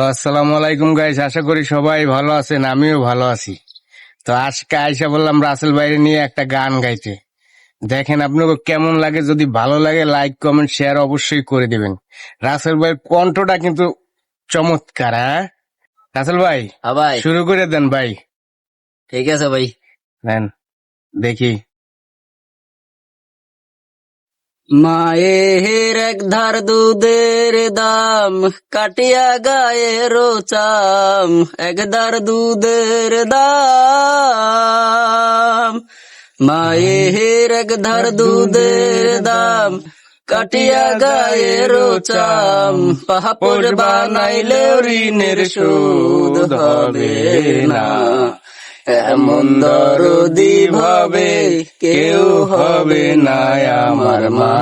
আসসালামু আলাইকুম গাইস, আশা করি সবাই ভালো আছেন। আমিও ভালো আছি। তো আজকে আইসা বললাম রাসেল ভাইরে নিয়ে একটা গান গাইতে। দেখেন আপনাকে কেমন লাগে, যদি ভালো লাগে লাইক কমেন্ট শেয়ার অবশ্যই করে দিবেন। রাসেল ভাইয়ের কণ্ঠটা কিন্তু চমৎকার। হ্যাঁ রাসেল ভাই, হ্যাঁ ভাই, শুরু করে দেন ভাই। ঠিক আছে ভাই। দেন দেখি। মায়ের এক ধার দুধের দাম, কাটিয়া গায়ের চাম, এক ধার দুধের দাম। মায়ের এক ধার দুধের দাম, কাটিয়া গায়ের চাম, পাহাড় বানাইলেও ঋণের শোধ হবে না। এমন দরদি ভাবে কেউ হবে না আমার মা,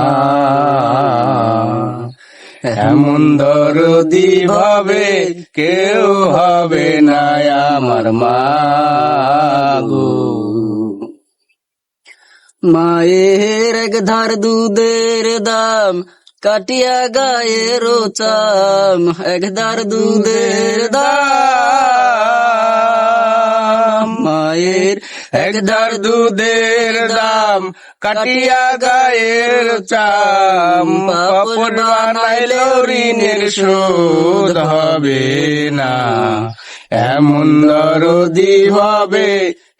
এমন দরদি ভাবে কেউ হবে না আমার মা গো। মায়ের এক ধার দুধের দাম, কাটিয়া গায়ের চাম, এক ধার দুধের দাম। মায়ের এক ধার দুধের দাম, কাটিয়া গায়ের চাম, পাপড় বানাইলেও ঋণের শোধ হবে না। এমন দরদি হবে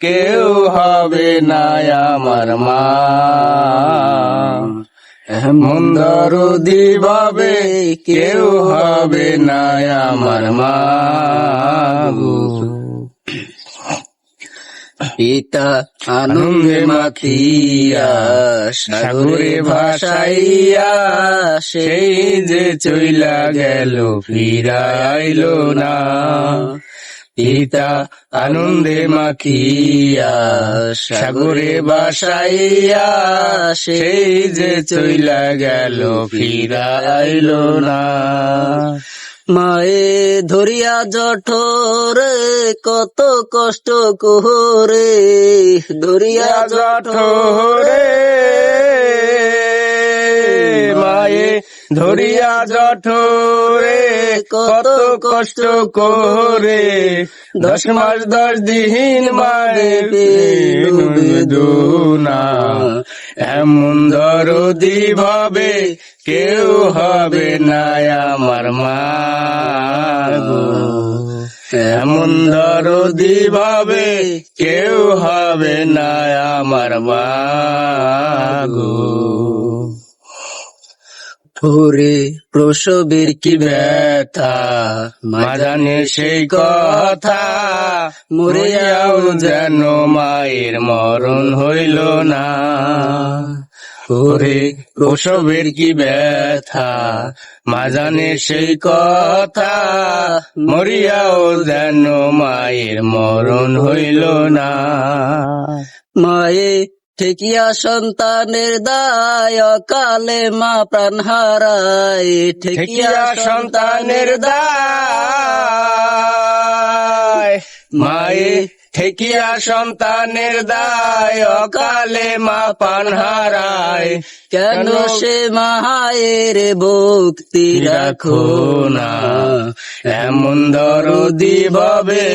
কেউ হবে না আমার মা, এমন দরদি ভাবে কেউ হবে না আমার মা গো। পিতা আনন্দে মাখিয়া সাগরে ভাসাইয়া, সেই যে চইলা গেল ফিরা আইলো না। পিতা আনন্দে মাখিয়া সাগরে ভাসাইয়া, সেই যে চইলা গেল ফিরা আইলো না। মায়ে ধরিয়া জঠরে কত কষ্ট করে, ধরিয়া জঠরে মায়ে ধরিয়া জঠরে কত কষ্ট করে, 10 মাস 10 দিন মারে বেদনা। এমন দরদি ভাবে কেউ হবে না আমার মা গো, এমন দরদি ভাবে কেউ হবে না আমার মা গো। ওরে প্রসবের কি ব্যথা, মা জানে সেই কথা, মরিয়াও যেন মায়ের মরণ হইল না। ওরে প্রসবের কি ব্যথা, মা জানে সেই কথা, মরিয়াও যেন মায়ের মরণ হইল না। মায়ে ঠেকিয়া সন্তানের দায়, অকালে মা প্রাণ হারায়, ঠেকিয়া সন্তানের দায়, মায়ে ঠেকিয়া সন্তানের দায়, অকালে মা প্রাণ হারায়। কেন সে মায়ের ভক্তি রাখো না, এমন দরদি ভাবে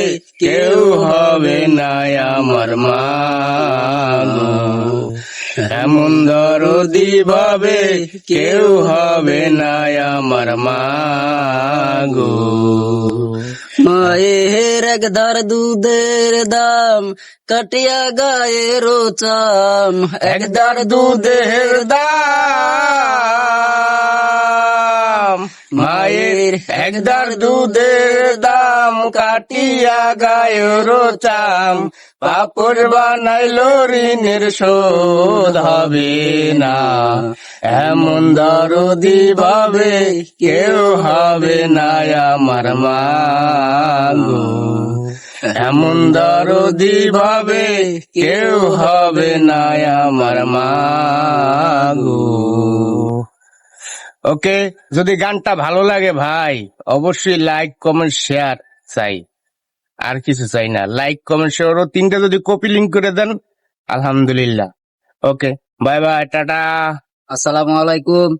কেউ হবে না আমার মা গো, এমন দরদি ভাবে কেউ হবে না আমার মা গো। মায়ের এক ধার দুধের দাম, কাটিয়া গায়ের চাম, এক ধার দুধের দাম, মায়ের এক ধার দুধের দাম, কাটিয়া গায়ের চাম, পাপড় বানাইলো ঋণের শোধ হবে না। এমন দরদি ভাবে কেউ হবে না আমার মা গো, এমন দরদি ভাবে কেউ হবে না আমার মা গো। ওকে, যদি গানটা ভালো লাগে ভাই অবশ্যই লাইক কমেন্ট শেয়ার চাই, আর কিছু চাই না। লাইক কমেন্ট শেয়ার 3টা যদি কপি লিঙ্ক করে দেন আলহামদুলিল্লাহ। ওকে, বাই বাই, টাটা। আসসালামু আলাইকুম।